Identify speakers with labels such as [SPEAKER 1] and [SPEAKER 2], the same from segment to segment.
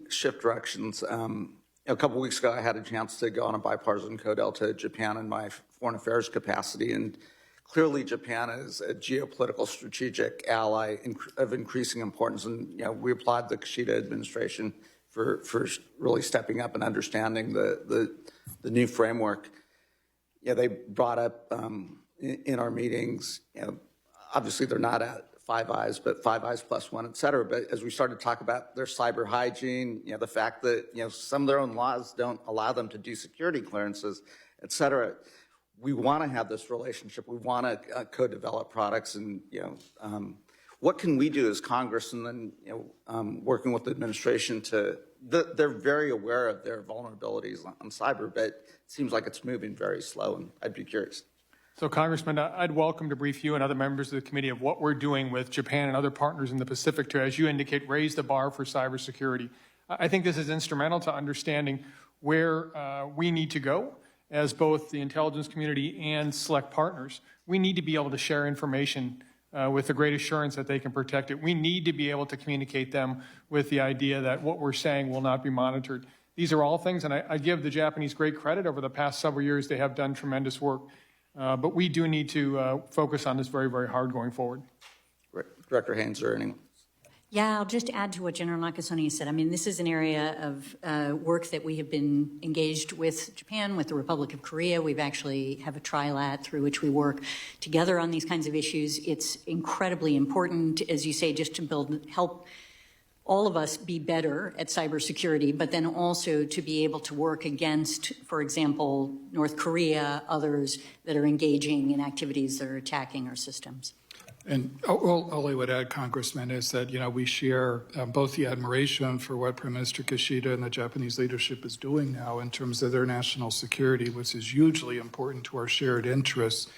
[SPEAKER 1] Shift directions. A couple weeks ago, I had a chance to go on a bipartisan CODEL to Japan in my foreign affairs capacity, and clearly Japan is a geopolitical strategic ally of increasing importance. And we applaud the Kishida administration for really stepping up and understanding the new framework. They brought up in our meetings. Obviously they're not at Five Eyes, but Five Eyes plus one, et cetera. But as we started to talk about their cyber hygiene, the fact that, some of their own laws don't allow them to do security clearances, et cetera, we want to have this relationship. We want to co-develop products, and, what can we do as Congress, and then, working with the administration they're very aware of their vulnerabilities on cyber, but it seems like it's moving very slow, and I'd be curious.
[SPEAKER 2] So, Congressman, I'd welcome to brief you and other members of the committee of what we're doing with Japan and other partners in the Pacific to, as you indicate, raise the bar for cybersecurity. I think this is instrumental to understanding where we need to go as both the intelligence community and select partners. We need to be able to share information with the great assurance that they can protect it. We need to be able to communicate them with the idea that what we're saying will not be monitored. These are all things, and I give the Japanese great credit. Over the past several years, they have done tremendous work. But we do need to focus on this very, very hard going forward.
[SPEAKER 1] Director Haynes or anyone?
[SPEAKER 3] Yeah, I'll just add to what General Nakasone said. I mean, this is an area of work that we have been engaged with Japan, with the Republic of Korea. We've actually have a trilat through which we work together on these kinds of issues. It's incredibly important, as you say, just to help all of us be better at cybersecurity, but then also to be able to work against, for example, North Korea, others that are engaging in activities that are attacking our systems.
[SPEAKER 4] And all I would add, Congressman, is that, we share both the admiration for what Prime Minister Kishida and the Japanese leadership is doing now in terms of their national security, which is hugely important to our shared interests.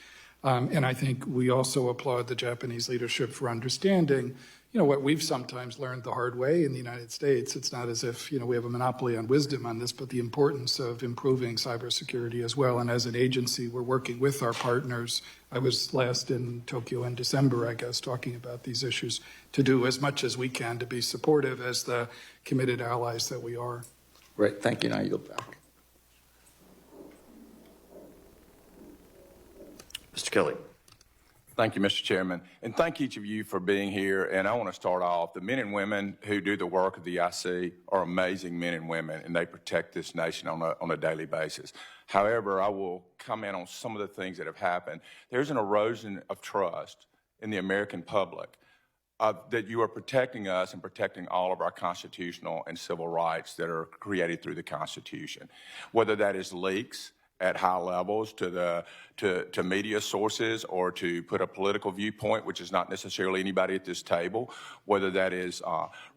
[SPEAKER 4] And I think we also applaud the Japanese leadership for understanding what we've sometimes learned the hard way in the United States. It's not as if, we have a monopoly on wisdom on this, but the importance of improving cybersecurity as well. And as an agency, we're working with our partners. I was last in Tokyo in December, I guess, talking about these issues, to do as much as we can to be supportive as the committed allies that we are.
[SPEAKER 1] Right, thank you. Now you go back.
[SPEAKER 5] Mr. Kelly.
[SPEAKER 6] Thank you, Mr. Chairman, and thank each of you for being here. And I want to start off, the men and women who do the work of the IC are amazing men and women, and they protect this nation on a daily basis. However, I will comment on some of the things that have happened. There's an erosion of trust in the American public that you are protecting us and protecting all of our constitutional and civil rights that are created through the Constitution, whether that is leaks at high levels to media sources, or to put a political viewpoint, which is not necessarily anybody at this table, whether that is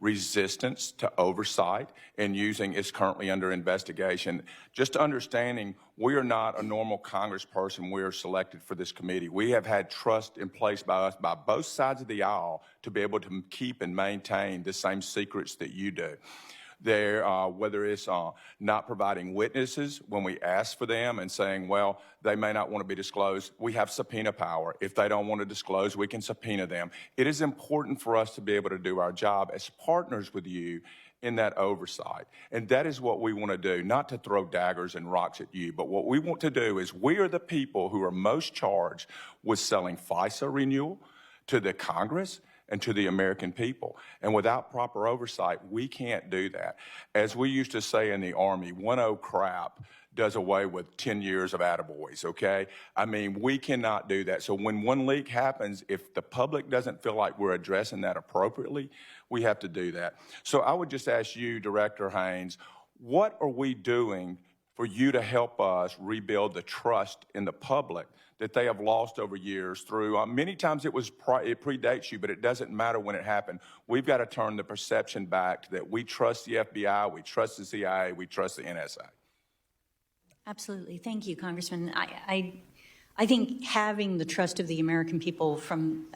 [SPEAKER 6] resistance to oversight and using is currently under investigation. Just understanding we are not a normal congressperson. We are selected for this committee. We have had trust in place by us, by both sides of the aisle, to be able to keep and maintain the same secrets that you do. Whether it's not providing witnesses when we ask for them and saying, well, they may not want to be disclosed. We have subpoena power. If they don't want to disclose, we can subpoena them. It is important for us to be able to do our job as partners with you in that oversight. And that is what we want to do, not to throw daggers and rocks at you, but what we want to do is we are the people who are most charged with selling FISA renewal to the Congress and to the American people. And without proper oversight, we can't do that. As we used to say in the Army, 1-0 crap does away with 10 years of attaboys, okay? I mean, we cannot do that. So when one leak happens, if the public doesn't feel like we're addressing that appropriately, we have to do that. So I would just ask you, Director Haynes, what are we doing for you to help us rebuild the trust in the public that they have lost over years through, many times it predates you, but it doesn't matter when it happened. We've got to turn the perception back to that we trust the FBI, we trust the CIA, we trust the NSA.
[SPEAKER 3] Absolutely. Thank you, Congressman. I think having the trust of the American people from,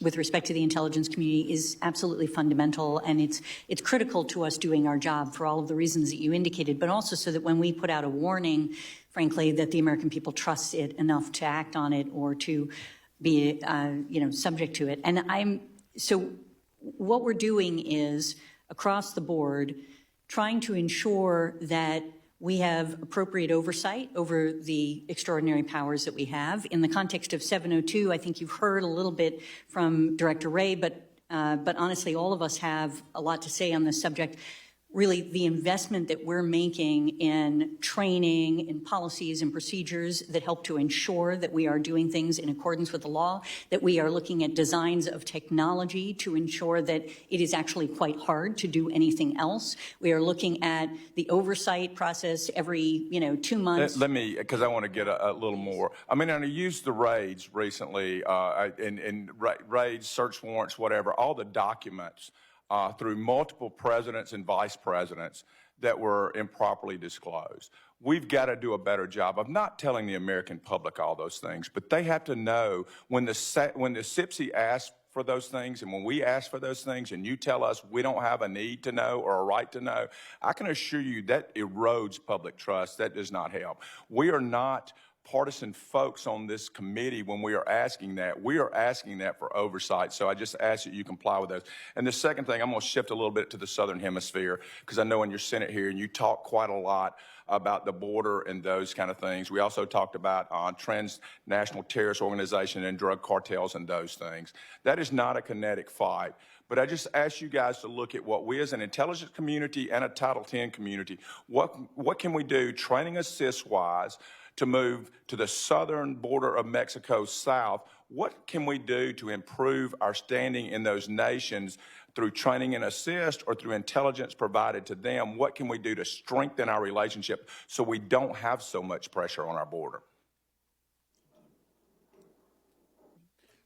[SPEAKER 3] with respect to the intelligence community is absolutely fundamental, and it's critical to us doing our job for all of the reasons that you indicated, but also so that when we put out a warning, frankly, that the American people trust it enough to act on it or to be, subject to it. And so what we're doing is across the board, trying to ensure that we have appropriate oversight over the extraordinary powers that we have. In the context of 702, I think you've heard a little bit from Director Wray, but honestly, all of us have a lot to say on this subject. Really, the investment that we're making in training, in policies and procedures that help to ensure that we are doing things in accordance with the law, that we are looking at designs of technology to ensure that it is actually quite hard to do anything else. We are looking at the oversight process every, 2 months.
[SPEAKER 6] Let me, because I want to get a little more. I mean, I used the raids recently, and raids, search warrants, whatever, all the documents through multiple presidents and vice presidents that were improperly disclosed. We've got to do a better job of not telling the American public all those things, but they have to know when the SIPC asks for those things and when we ask for those things and you tell us we don't have a need to know or a right to know, I can assure you that erodes public trust. That does not help. We are not partisan folks on this committee when we are asking that. We are asking that for oversight, so I just ask that you comply with those. And the second thing, I'm going to shift a little bit to the Southern Hemisphere, because I know in your Senate here, and you talk quite a lot about the border and those kind of things. We also talked about transnational terrorist organization and drug cartels and those things. That is not a kinetic fight. But I just ask you guys to look at what we as an intelligence community and a Title X community, what can we do training assist-wise to move to the southern border of Mexico south? What can we do to improve our standing in those nations through training and assist or through intelligence provided to them? What can we do to strengthen our relationship so we don't have so much pressure on our border?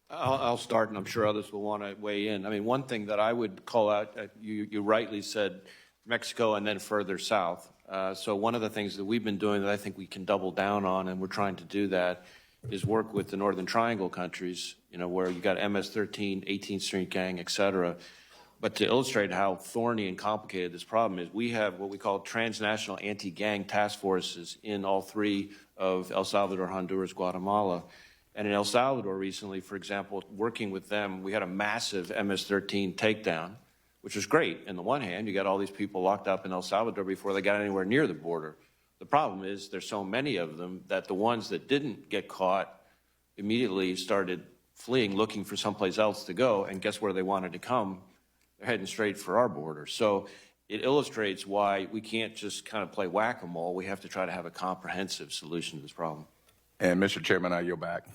[SPEAKER 5] I'll start, and I'm sure others will want to weigh in. I mean, one thing that I would call out, you rightly said Mexico and then further south. So one of the things that we've been doing that I think we can double down on, and we're trying to do that, is work with the Northern Triangle countries, where you got MS-13, 18th Street Gang, et cetera. But to illustrate how thorny and complicated this problem is, we have what we call transnational anti-gang task forces in all three of El Salvador, Honduras, Guatemala. And in El Salvador recently, for example, working with them, we had a massive MS-13 takedown, which was great. On the one hand, you got all these people locked up in El Salvador before they got anywhere near the border. The problem is there's so many of them that the ones that didn't get caught immediately started fleeing, looking for someplace else to go, and guess where they wanted to come? They're heading straight for our border. So it illustrates why we can't just kind of play whack-a-mole. We have to try to have a comprehensive solution to this problem.
[SPEAKER 6] And Mr. Chairman, I yield back.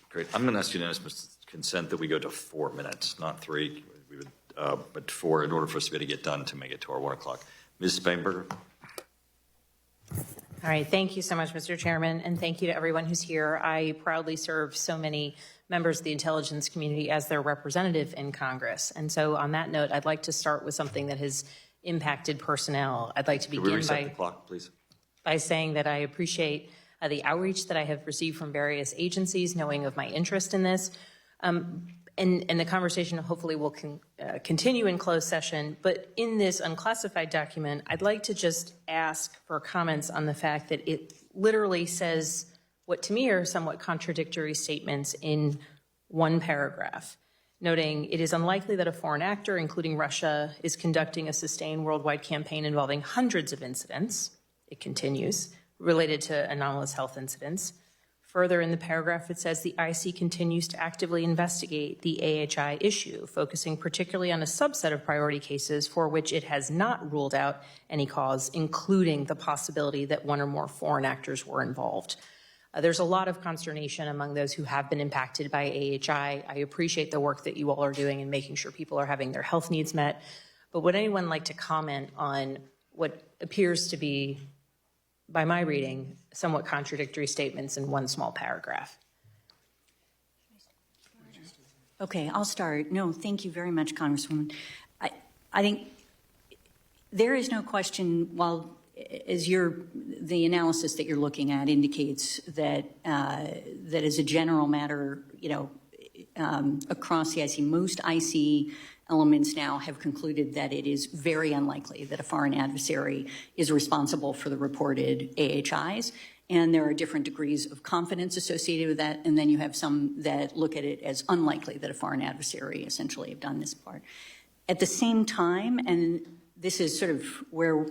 [SPEAKER 7] Great. I'm going to ask unanimous consent that we go to 4 minutes, not 3. We would, but 4 in order for us to be able to get done to make it to our 1 o'clock. Ms. Spainberger.
[SPEAKER 8] All right. Thank you so much, Mr. Chairman, and thank you to everyone who's here. I proudly serve so many members of the intelligence community as their representative in Congress. And so on that note, I'd like to start with something that has impacted personnel. I'd like to begin
[SPEAKER 7] Can we reset the clock, please?
[SPEAKER 8] By saying that I appreciate the outreach that I have received from various agencies, knowing of my interest in this. And the conversation hopefully will continue in closed session. But in this unclassified document, I'd like to just ask for comments on the fact that it literally says what to me are somewhat contradictory statements in one paragraph, noting it is unlikely that a foreign actor, including Russia, is conducting a sustained worldwide campaign involving hundreds of incidents, it continues, related to anomalous health incidents. Further in the paragraph, it says the IC continues to actively investigate the AHI issue, focusing particularly on a subset of priority cases for which it has not ruled out any cause, including the possibility that one or more foreign actors were involved. There's a lot of consternation among those who have been impacted by AHI. I appreciate the work that you all are doing in making sure people are having their health needs met. But would anyone like to comment on what appears to be, by my reading, somewhat contradictory statements in one small paragraph?
[SPEAKER 3] Okay, I'll start. No, thank you very much, Congresswoman. I think there is no question, while as the analysis that you're looking at indicates that that as a general matter, across the IC, most IC elements now have concluded that it is very unlikely that a foreign adversary is responsible for the reported AHIs. And there are different degrees of confidence associated with that. And then you have some that look at it as unlikely that a foreign adversary essentially have done this part. At the same time, and this is sort of where,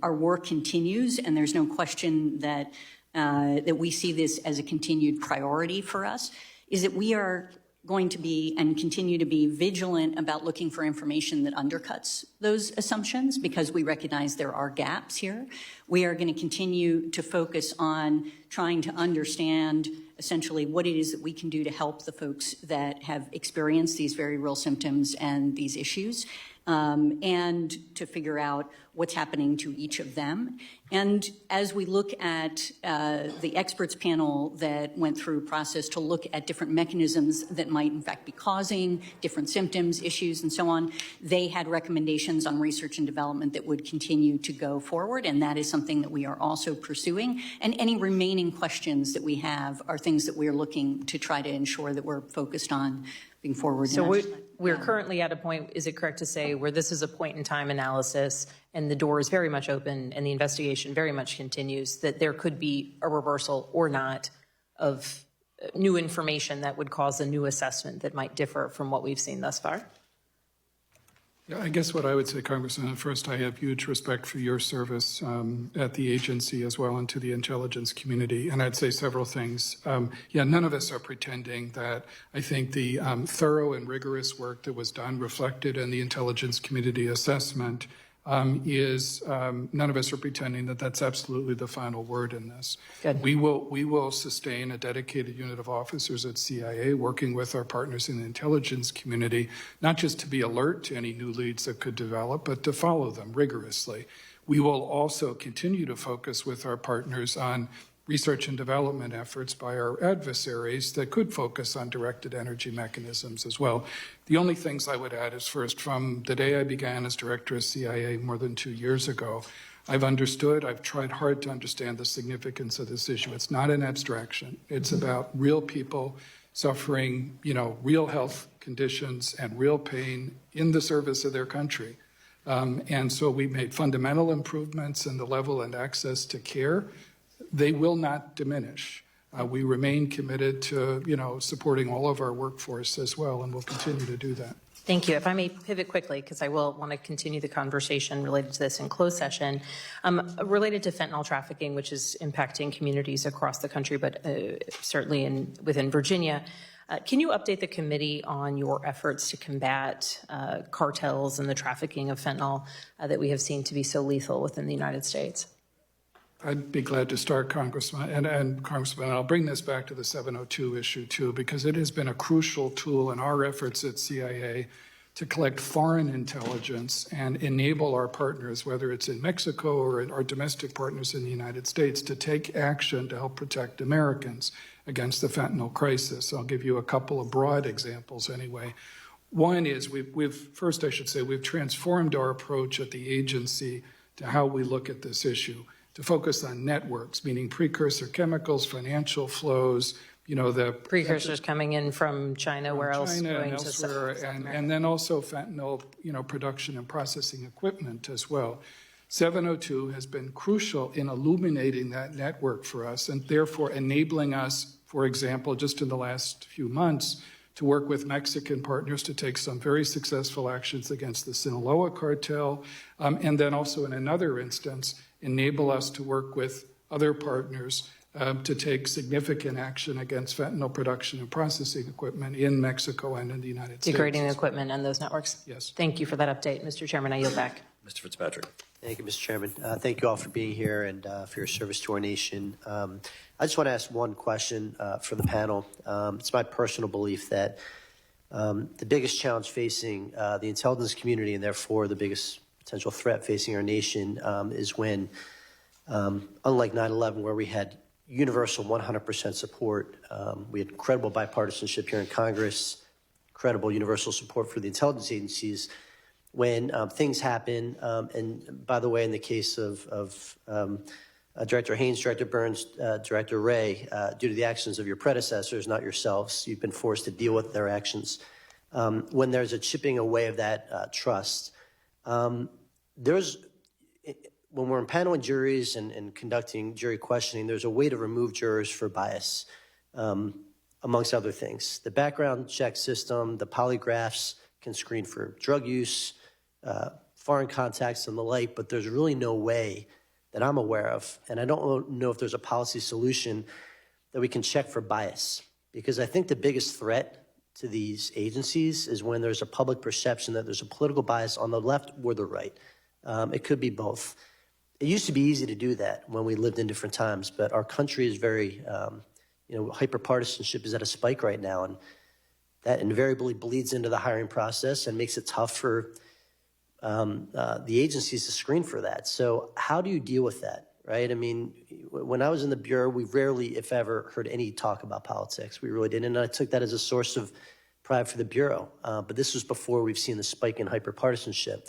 [SPEAKER 3] our work continues, and there's no question that, that we see this as a continued priority for us, is that we are going to be and continue to be vigilant about looking for information that undercuts those assumptions, because we recognize there are gaps here. We are going to continue to focus on trying to understand essentially what it is that we can do to help the folks that have experienced these very real symptoms and these issues, and to figure out what's happening to each of them. And as we look at the experts panel that went through a process to look at different mechanisms that might in fact be causing different symptoms, issues, and so on, they had recommendations on research and development that would continue to go forward, and that is something that we are also pursuing. And any remaining questions that we have are things that we are looking to try to ensure that we're focused on being forward.
[SPEAKER 8] So we're currently at a point, is it correct to say, where this is a point in time analysis and the door is very much open and the investigation very much continues, that there could be a reversal or not of new information that would cause a new assessment that might differ from what we've seen thus far?
[SPEAKER 4] Yeah, I guess what I would say, Congressman, first, I have huge respect for your service at the agency as well and to the intelligence community. And I'd say several things. None of us are pretending that I think the thorough and rigorous work that was done reflected in the intelligence community assessment none of us are pretending that that's absolutely the final word in this.
[SPEAKER 8] Good.
[SPEAKER 4] We will sustain a dedicated unit of officers at CIA working with our partners in the intelligence community, not just to be alert to any new leads that could develop, but to follow them rigorously. We will also continue to focus with our partners on research and development efforts by our adversaries that could focus on directed energy mechanisms as well. The only things I would add is, first, from the day I began as director of CIA more than 2 years ago, I've tried hard to understand the significance of this issue. It's not an abstraction. It's about real people suffering, real health conditions and real pain in the service of their country. And so we made fundamental improvements in the level and access to care. They will not diminish. We remain committed to, supporting all of our workforce as well, and we'll continue to do that.
[SPEAKER 8] Thank you. If I may pivot quickly, because I will want to continue the conversation related to this in closed session, related to fentanyl trafficking, which is impacting communities across the country, but certainly within Virginia. Can you update the committee on your efforts to combat cartels and the trafficking of fentanyl that we have seen to be so lethal within the United States?
[SPEAKER 4] I'd be glad to start, Congressman. And Congressman, I'll bring this back to the 702 issue, too, because it has been a crucial tool in our efforts at CIA to collect foreign intelligence and enable our partners, whether it's in Mexico or our domestic partners in the United States, to take action to help protect Americans against the fentanyl crisis. I'll give you a couple of broad examples anyway. One is we've transformed our approach at the agency to how we look at this issue, to focus on networks, meaning precursor chemicals, financial flows, the
[SPEAKER 8] Precursors coming in from China, where else
[SPEAKER 4] China
[SPEAKER 8] going
[SPEAKER 4] and
[SPEAKER 8] to
[SPEAKER 4] elsewhere, and then also fentanyl, production and processing equipment as well. 702 has been crucial in illuminating that network for us and therefore enabling us, for example, just in the last few months, to work with Mexican partners to take some very successful actions against the Sinaloa cartel, and then also in another instance, enable us to work with other partners to take significant action against fentanyl production and processing equipment in Mexico and in the United States.
[SPEAKER 8] degrading the equipment and those networks?
[SPEAKER 4] Yes.
[SPEAKER 8] Thank you for that update, Mr. Chairman. I yield back.
[SPEAKER 7] Mr. Fitzpatrick.
[SPEAKER 9] Thank you, Mr. Chairman. Thank you all for being here and for your service to our nation. I just want to ask one question for the panel. It's my personal belief that the biggest challenge facing the intelligence community and therefore the biggest potential threat facing our nation is when, unlike 9/11, where we had universal 100% support, we had incredible bipartisanship here in Congress, incredible universal support for the intelligence agencies. When things happen, and by the way, in the case of Director Haynes, Director Burns, Director Wray, due to the actions of your predecessors, not yourselves, you've been forced to deal with their actions. When there's a chipping away of that trust, when we're impaneling juries and conducting jury questioning, there's a way to remove jurors for bias, amongst other things. The background check system, the polygraphs, can screen for drug use, foreign contacts and the like, but there's really no way that I'm aware of, and I don't know if there's a policy solution that we can check for bias. Because I think the biggest threat to these agencies is when there's a public perception that there's a political bias on the left or the right. It could be both. It used to be easy to do that when we lived in different times, but our country is very, hyper-partisanship is at a spike right now, and that invariably bleeds into the hiring process and makes it tough for the agencies to screen for that. So how do you deal with that, right? I mean, when I was in the Bureau, we rarely, if ever, heard any talk about politics. We really didn't, and I took that as a source of pride for the Bureau. But this was before we've seen the spike in hyper-partisanship.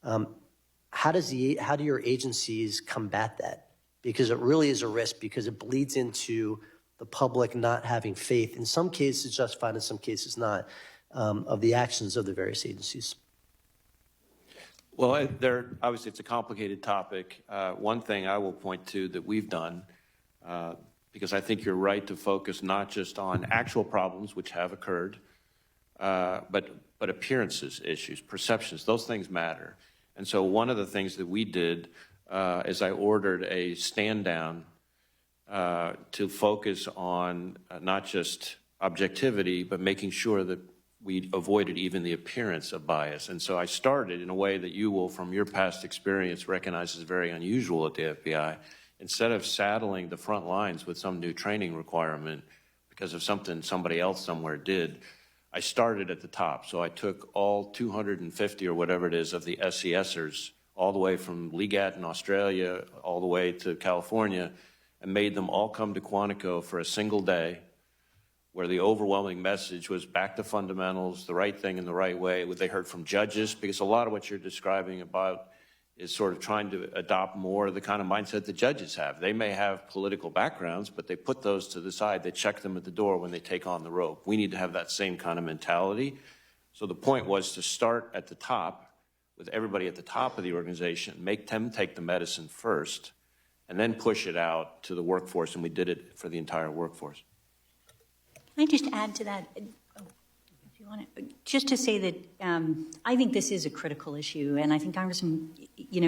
[SPEAKER 9] How do your agencies combat that? Because it really is a risk, because it bleeds into the public not having faith, in some cases justified, in some cases not, of the actions of the various agencies.
[SPEAKER 5] Well, obviously, it's a complicated topic. One thing I will point to that we've done, because I think you're right to focus not just on actual problems, which have occurred, but appearances, issues, perceptions, those things matter. And so one of the things that we did is I ordered a stand down to focus on not just objectivity, but making sure that we avoided even the appearance of bias. And so I started in a way that you will, from your past experience, recognize as very unusual at the FBI. Instead of saddling the front lines with some new training requirement because of something somebody else somewhere did, I started at the top. So I took all 250 or whatever it is of the SESers, all the way from Legat in Australia, all the way to California, and made them all come to Quantico for a single day, where the overwhelming message was back to fundamentals, the right thing in the right way. What they heard from judges, because a lot of what you're describing about is sort of trying to adopt more of the kind of mindset that judges have. They may have political backgrounds, but they put those to the side. They check them at the door when they take on the rope. We need to have that same kind of mentality. So the point was to start at the top, with everybody at the top of the organization, make them take the medicine first, and then push it out to the workforce, and we did it for the entire workforce.
[SPEAKER 3] Can I just add to that? If you want to, just to say that I think this is a critical issue, and I think, Congressman,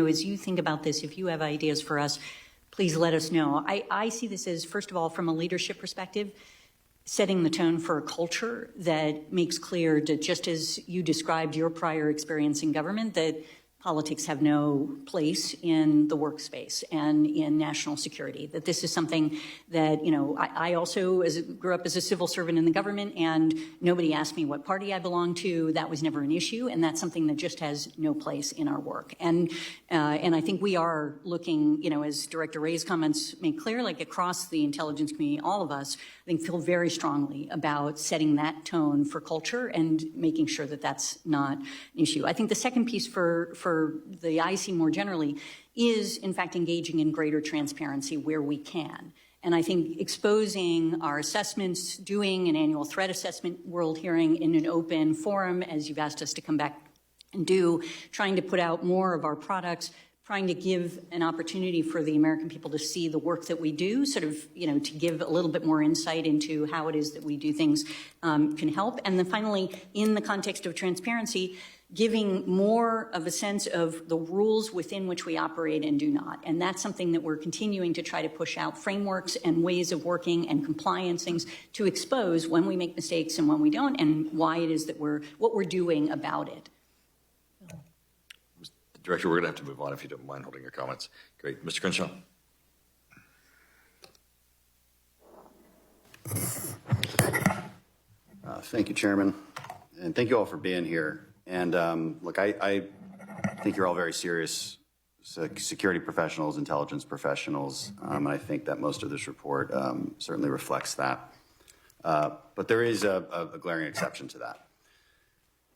[SPEAKER 3] as you think about this, if you have ideas for us, please let us know. I see this as, first of all, from a leadership perspective, setting the tone for a culture that makes clear that, just as you described your prior experience in government, that politics have no place in the workspace and in national security, that this is something that, I also grew up as a civil servant in the government, and nobody asked me what party I belonged to. That was never an issue, and that's something that just has no place in our work. And I think we are looking, as Director Wray's comments make clear, like across the intelligence community, all of us, I think, feel very strongly about setting that tone for culture and making sure that that's not an issue. I think the second piece for the IC more generally is, in fact, engaging in greater transparency where we can. And I think exposing our assessments, doing an annual threat assessment world hearing in an open forum, as you've asked us to come back and do, trying to put out more of our products, trying to give an opportunity for the American people to see the work that we do, sort of, to give a little bit more insight into how it is that we do things can help. And then finally, in the context of transparency, giving more of a sense of the rules within which we operate and do not. And that's something that we're continuing to try to push out, frameworks and ways of working and compliance things to expose when we make mistakes and when we don't, and why it is that what we're doing about it.
[SPEAKER 7] Director, we're going to have to move on if you don't mind holding your comments. Great. Mr. Crenshaw.
[SPEAKER 10] Thank you, Chairman, and thank you all for being here. And look, I think you're all very serious security professionals, intelligence professionals, and I think that most of this report certainly reflects that. But there is a glaring exception to that,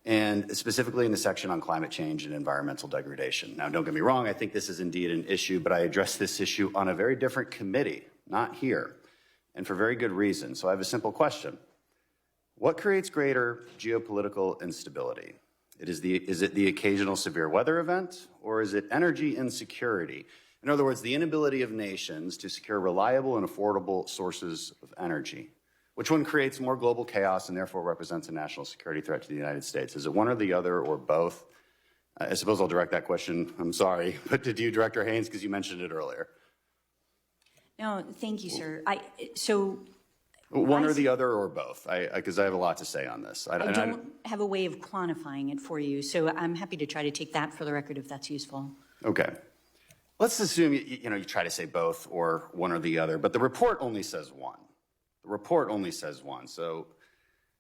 [SPEAKER 10] and specifically in the section on climate change and environmental degradation. Now, don't get me wrong, I think this is indeed an issue, but I addressed this issue on a very different committee, not here, and for very good reason. So I have a simple question. What creates greater geopolitical instability? Is it the occasional severe weather event, or is it energy insecurity? In other words, the inability of nations to secure reliable and affordable sources of energy. Which one creates more global chaos and therefore represents a national security threat to the United States? Is it one or the other or both? I suppose I'll direct that question, I'm sorry, but to you, Director Haynes, because you mentioned it earlier.
[SPEAKER 3] No, thank you, sir.
[SPEAKER 10] One or the other or both, because I have a lot to say on this.
[SPEAKER 3] I don't have a way of quantifying it for you, so I'm happy to try to take that for the record if that's useful.
[SPEAKER 10] Okay. Let's assume you try to say both or one or the other, but the report only says one. The report only says one.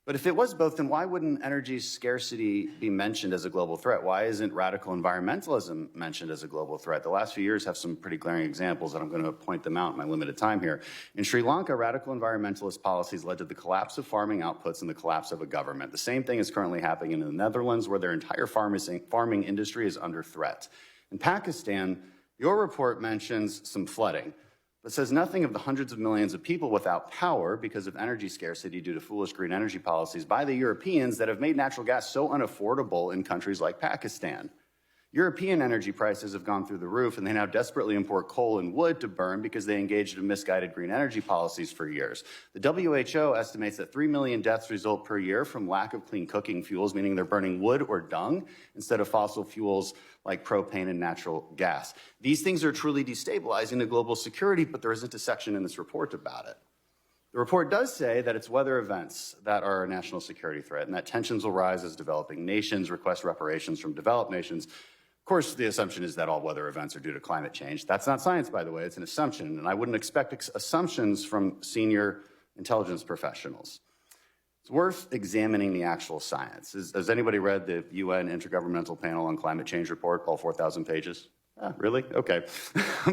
[SPEAKER 10] But if it was both, then why wouldn't energy scarcity be mentioned as a global threat? Why isn't radical environmentalism mentioned as a global threat? The last few years have some pretty glaring examples, and I'm going to point them out in my limited time here. In Sri Lanka, radical environmentalist policies led to the collapse of farming outputs and the collapse of a government. The same thing is currently happening in the Netherlands, where their entire farming industry is under threat. In Pakistan, your report mentions some flooding, but says nothing of the hundreds of millions of people without power because of energy scarcity due to foolish green energy policies by the Europeans that have made natural gas so unaffordable in countries like Pakistan. European energy prices have gone through the roof, and they now desperately import coal and wood to burn because they engaged in misguided green energy policies for years. The WHO estimates that 3 million deaths result per year from lack of clean cooking fuels, meaning they're burning wood or dung instead of fossil fuels like propane and natural gas. These things are truly destabilizing to global security, but there isn't a section in this report about it. The report does say that it's weather events that are a national security threat and that tensions will rise as developing nations request reparations from developed nations. Of course, the assumption is that all weather events are due to climate change. That's not science, by the way. It's an assumption, and I wouldn't expect assumptions from senior intelligence professionals. It's worth examining the actual science. Has anybody read the UN Intergovernmental Panel on Climate Change report, all 4,000 pages? Really? Okay.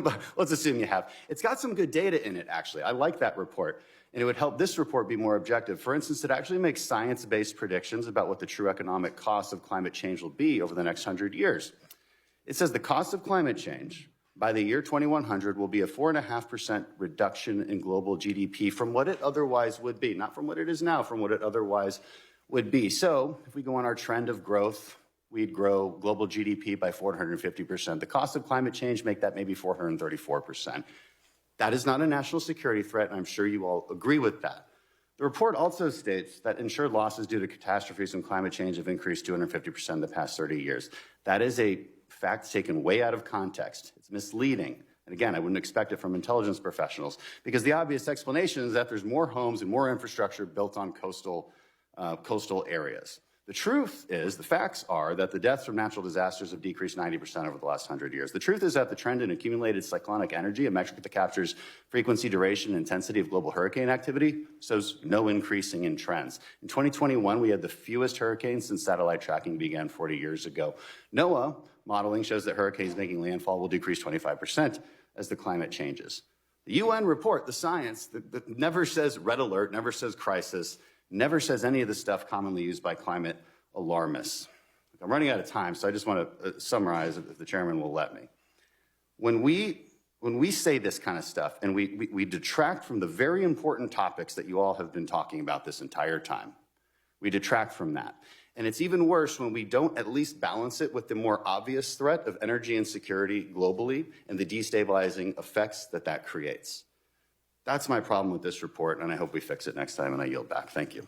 [SPEAKER 10] But let's assume you have. It's got some good data in it, actually. I like that report, and it would help this report be more objective. For instance, it actually makes science-based predictions about what the true economic cost of climate change will be over the next 100 years. It says the cost of climate change by the year 2100 will be a 4.5% reduction in global GDP from what it otherwise would be, not from what it is now, from what it otherwise would be. So if we go on our trend of growth, we'd grow global GDP by 450%. The cost of climate change make that maybe 434%. That is not a national security threat, and I'm sure you all agree with that. The report also states that insured losses due to catastrophes and climate change have increased 250% in the past 30 years. That is a fact taken way out of context. It's misleading. And again, I wouldn't expect it from intelligence professionals because the obvious explanation is that there's more homes and more infrastructure built on coastal areas. The truth is, the facts are that the deaths from natural disasters have decreased 90% over the last 100 years. The truth is that the trend in accumulated cyclonic energy, a metric that captures frequency, duration, and intensity of global hurricane activity, shows no increasing in trends. In 2021, we had the fewest hurricanes since satellite tracking began 40 years ago. NOAA modeling shows that hurricanes making landfall will decrease 25% as the climate changes. The UN report, the science, that never says red alert, never says crisis, never says any of the stuff commonly used by climate alarmists. I'm running out of time, so I just want to summarize if the chairman will let me. When we say this kind of stuff and we detract from the very important topics that you all have been talking about this entire time, we detract from that. And it's even worse when we don't at least balance it with the more obvious threat of energy insecurity globally and the destabilizing effects that creates. That's my problem with this report, and I hope we fix it next time, and I yield back. Thank you.